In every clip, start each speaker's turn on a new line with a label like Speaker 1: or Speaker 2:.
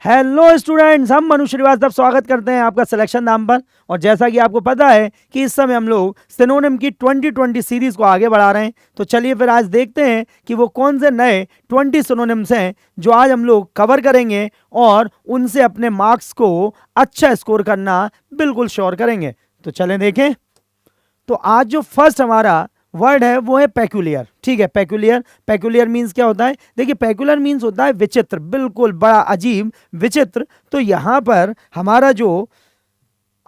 Speaker 1: Hello students, हम मनु श्रीवास्तव स्वागत करते हैं आपका सिलेक्शन नाम पर। और जैसा कि आपको पता है कि इस समय हम लोग सिनोनिम की 2020 सीरीज को आगे बढ़ा रहे हैं, तो चलिए फिर आज देखते हैं कि वो कौन से नए 20 सिनोनिम्स हैं जो आज हम लोग कवर करेंगे और उनसे अपने मार्क्स को अच्छा स्कोर करना बिल्कुल श्योर करेंगे। तो चलें देखें। तो आज जो फर्स्ट हमारा वर्ड है वो है पेक्यूलियर। ठीक है, पेक्यूलियर। पेक्यूलियर मीन्स क्या होता है? देखिए, पेक्यूलियर मीन्स होता है विचित्र, बिल्कुल बड़ा अजीब, विचित्र। तो यहां पर हमारा जो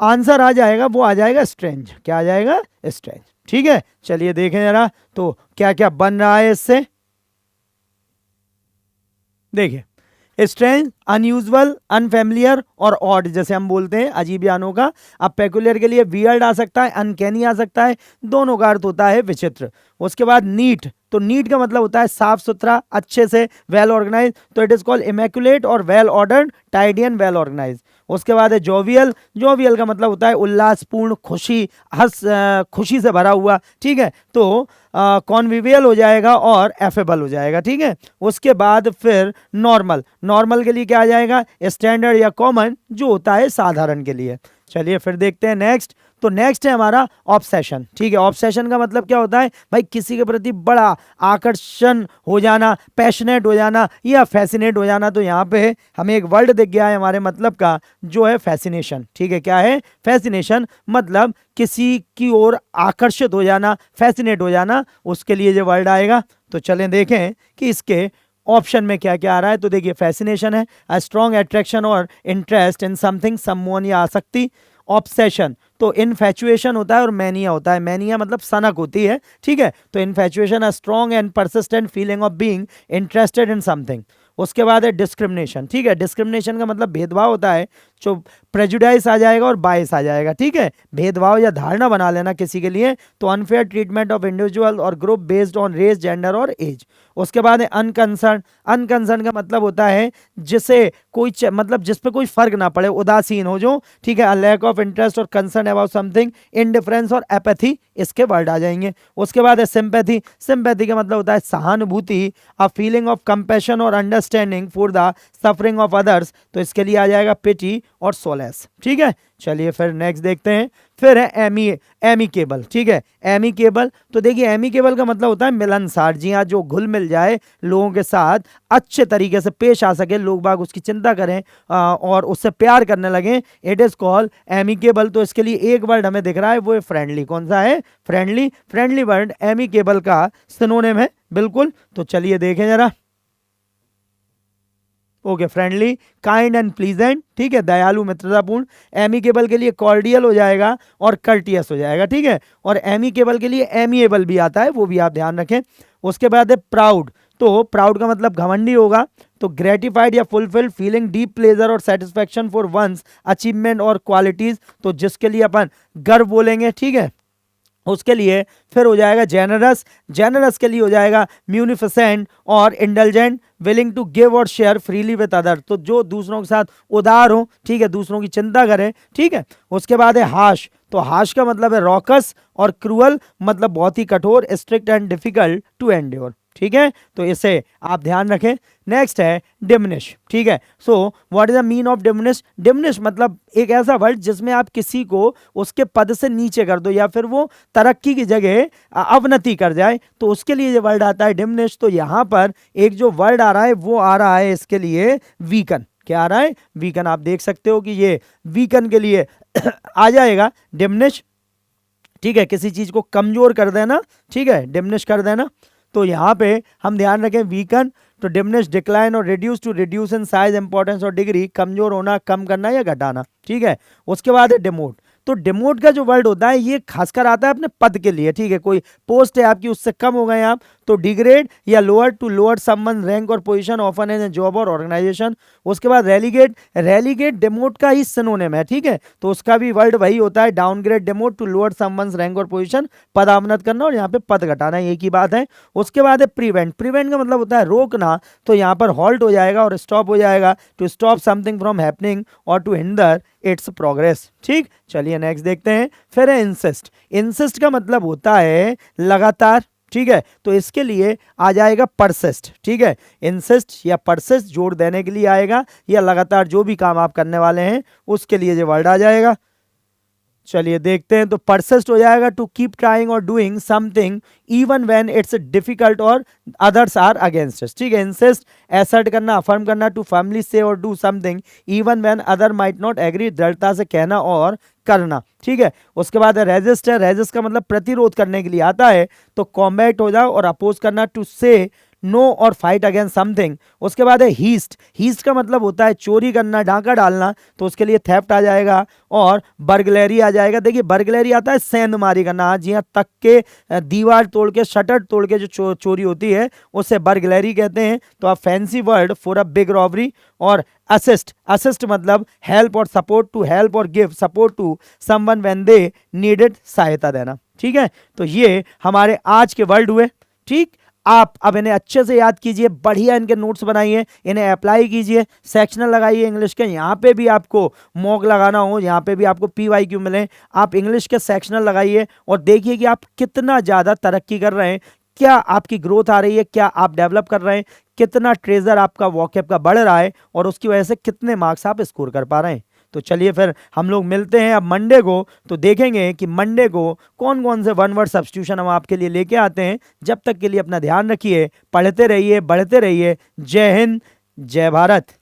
Speaker 1: आंसर आ जाएगा वो आ जाएगा स्ट्रेंज। क्या आ जाएगा? स्ट्रेंज। ठीक है, चलिए देखें जरा तो क्या क्या बन रहा है इससे। देखिए, स्ट्रेंज, अनयूजुअल, अनफेमिलियर और ऑड, जैसे हम बोलते हैं अजीब या अनोखा। अब पेक्यूलियर के लिए वियर्ड आ सकता है, अनकैनी आ सकता है, दोनों का अर्थ होता है विचित्र। उसके बाद नीट, तो नीट का मतलब होता है साफ सुथरा, अच्छे से, वेल ऑर्गेनाइज। तो इट इज कॉल्ड इमैक्युलेट और well ordered, tidy and well organise. उसके बाद है जोवियल। जोवियल का मतलब होता है उल्लासपूर्ण, खुशी, खुशी से भरा हुआ। ठीक है, तो कॉन्विवियल हो जाएगा और एफेबल हो जाएगा। ठीक है, उसके बाद फिर नॉर्मल। नॉर्मल के लिए क्या आ जाएगा? स्टैंडर्ड या कॉमन, जो होता है साधारण के लिए। चलिए फिर देखते हैं नेक्स्ट। तो नेक्स्ट है हमारा ऑब्सेशन। ठीक है, ऑब्सेशन का मतलब क्या होता है? भाई किसी के प्रति बड़ा आकर्षण हो जाना, पैशनेट हो जाना या फैसिनेट हो जाना। तो यहाँ पे हमें एक वर्ड दिख गया है हमारे मतलब का, जो है फैसिनेशन। ठीक है, क्या है? फैसिनेशन, मतलब किसी की ओर आकर्षित हो जाना, फैसिनेट हो जाना, उसके लिए जो वर्ड आएगा। तो चलें देखें कि इसके ऑप्शन में क्या क्या आ रहा है। तो देखिए, फैसिनेशन है अ स्ट्रॉन्ग अट्रैक्शन और इंटरेस्ट इन समथिंग, समवन या आसक्ति। ऑब्सेशन तो इनफैचुएशन होता है और मैनिया होता है। मैनिया मतलब सनक होती है। ठीक है, तो infatuation a strong and persistent feeling of being interested in something. उसके बाद है डिस्क्रिमिनेशन। ठीक है, डिस्क्रिमिनेशन का मतलब भेदभाव होता है, जो प्रेजुडाइस आ जाएगा और बायस आ जाएगा। ठीक है, भेदभाव या धारणा बना लेना किसी के लिए। तो अनफेयर ट्रीटमेंट ऑफ इंडिविजुअल और group based on race, gender और एज। उसके बाद है अनकंसर्न। अनकंसर्न का मतलब होता है जिसे कोई मतलब जिस पे कोई फर्क ना पड़े, उदासीन हो जो। ठीक है, लैक ऑफ इंटरेस्ट और कंसर्न अबाउट समथिंग, इनडिफरेंस और एपैथी, इसके वर्ड आ जाएंगे। उसके बाद है सिंपैथी। सिंपैथी का मतलब होता है सहानुभूति, अ फीलिंग ऑफ कंपैशन और understanding for the suffering of others. तो इसके लिए आ जाएगा पिटी और सोलेस। ठीक है, चलिए फिर नेक्स्ट देखते हैं। फिर है एमिकेबल। ठीक है, एमिकेबल, तो देखिए एमिकेबल का मतलब होता है मिलनसार। जी हाँ, जो घुल मिल जाए लोगों के साथ, अच्छे तरीके से पेश आ सके, लोग बाग उसकी चिंता करें और उससे प्यार करने लगे। It is called amicable. तो इसके लिए एक वर्ड हमें दिख रहा है, वो है फ्रेंडली। कौन सा है? फ्रेंडली। फ्रेंडली वर्ड एमिकेबल का सिनोनिम है, बिल्कुल। तो चलिए देखें जरा। Okay, friendly, kind and pleasant. ठीक है, दयालु, मित्रतापूर्ण। एमिकेबल के लिए कॉर्डियल हो जाएगा और कर्टियस हो जाएगा। ठीक है, और एमिकेबल के लिए एमिएबल भी आता है, वो भी आप ध्यान रखें। उसके बाद है प्राउड। तो प्राउड का मतलब घमंडी होगा। तो ग्रेटिफाइड या फुलफिल्ड, फीलिंग डीप प्लेजर और सेटिस्फैक्शन फॉर वंस अचीवमेंट और क्वालिटीज, तो जिसके लिए अपन गर्व बोलेंगे। ठीक है, उसके लिए फिर हो जाएगा जेनरस। जेनरस के लिए हो जाएगा म्यूनिफिसेंट और इंडल्जेंट, विलिंग टू गिव और शेयर फ्रीली विद अदर, तो जो दूसरों के साथ उदार हो। ठीक है, दूसरों की चिंता करें। ठीक है, उसके बाद है हाश। तो हाश का मतलब है रॉकस और क्रूअल, मतलब बहुत ही कठोर, strict and difficult to endure. ठीक है, तो इसे आप ध्यान रखें। नेक्स्ट है डिमिनिश। ठीक है, so what is the mean of diminish? Diminish मतलब एक ऐसा वर्ड जिसमें आप किसी को उसके पद से नीचे कर दो या फिर वो तरक्की की जगह अवनति कर जाए, तो उसके लिए जो वर्ड आता है डिमिनिश। तो यहां पर एक जो वर्ड आ रहा है वो आ रहा है इसके लिए वीकन। क्या आ रहा है? वीकन। आप देख सकते हो कि ये वीकन के लिए आ जाएगा डिमिनिश। ठीक है, किसी चीज को कमजोर कर देना। ठीक है, डिमिनिश कर देना। तो यहाँ पे हम ध्यान रखें वीकन, तो डिमिनिश, डिक्लाइन और reduce, to reduce in size, importance और डिग्री, कमजोर होना, कम करना या घटाना। ठीक है, उसके बाद है डिमोट। तो डिमोट का जो वर्ड होता है ये खासकर आता है अपने पद के लिए। ठीक है, कोई पोस्ट है आपकी, उससे कम हो गए आप, तो डिग्रेड या lower, to lower someone rank और पोजीशन ऑफन इन जॉब और ऑर्गेनाइजेशन। उसके बाद रेलीगेट। रेलीगेट डिमोट का ही सिनोनिम है। ठीक है, तो उसका भी वर्ड वही होता है, downgrade, demote, to lower someone's rank और पोजीशन, पदावनत करना और यहाँ पे पद घटाना, एक ही बात है। उसके बाद है प्रिवेंट। प्रिवेंट का मतलब होता है रोकना, तो यहाँ पर हॉल्ट हो जाएगा और स्टॉप हो जाएगा, to stop something from happening और टू हिंडर इट्स प्रोग्रेस। ठीक, चलिए नेक्स्ट देखते हैं। फिर है इंसिस्ट। इंसिस्ट का मतलब होता है लगातार, ठीक है, तो इसके लिए आ जाएगा परसिस्ट। ठीक है, इंसिस्ट या परसिस्ट जोर देने के लिए आएगा, या लगातार जो भी काम आप करने वाले हैं उसके लिए ये वर्ड आ जाएगा। चलिए देखते हैं, तो परसिस्ट हो जाएगा टू कीप ट्राइंग और doing something even when it's difficult और अदर्स आर अगेंस्ट अस। ठीक है, इंसिस्ट एसर्ट करना, अफर्म करना, टू फर्मली से और do something even when other might not agree, दृढ़ता से कहना और करना। ठीक है, उसके बाद रेजिस्ट है, रेजिस्ट का मतलब प्रतिरोध करने के लिए आता है, तो कॉम्बैट हो जाओ और अपोज करना, टू से नो और फाइट अगेंस्ट समथिंग। उसके बाद है हीस्ट, हीस्ट का मतलब होता है चोरी करना, डाका डालना, तो उसके लिए थेफ्ट आ जाएगा और बर्गलरी आ जाएगा। देखिए बर्गलरी आता है सेंधमारी करना, जी हाँ, तक के दीवार तोड़ के, शटर तोड़ के जो चोरी होती है उसे बर्गलरी कहते हैं। तो आप fancy word for a big robbery. और असिस्ट, असिस्ट मतलब हेल्प और सपोर्ट, टू हेल्प और give support to someone when they needed, सहायता देना। ठीक है, तो ये हमारे आज के वर्ड हुए। ठीक, आप अब इन्हें अच्छे से याद कीजिए, बढ़िया इनके नोट्स बनाइए, इन्हें अप्लाई कीजिए, सेक्शनल लगाइए इंग्लिश के। यहाँ पे भी आपको मॉक लगाना हो, यहाँ पे भी आपको PYQ मिले, आप इंग्लिश के सेक्शनल लगाइए और देखिए कि आप कितना ज़्यादा तरक्की कर रहे हैं, क्या आपकी ग्रोथ आ रही है, क्या आप डेवलप कर रहे हैं, कितना ट्रेजर आपका वॉकअप का बढ़ रहा है और उसकी वजह से कितने मार्क्स आप स्कोर कर पा रहे हैं। तो चलिए फिर हम लोग मिलते हैं अब मंडे को, तो देखेंगे कि मंडे को कौन कौन से वन वर्ड सब्स्टिट्यूशन हम आपके लिए लेके आते हैं। जब तक के लिए अपना ध्यान रखिए, पढ़ते रहिए, बढ़ते रहिए। जय हिंद, जय भारत।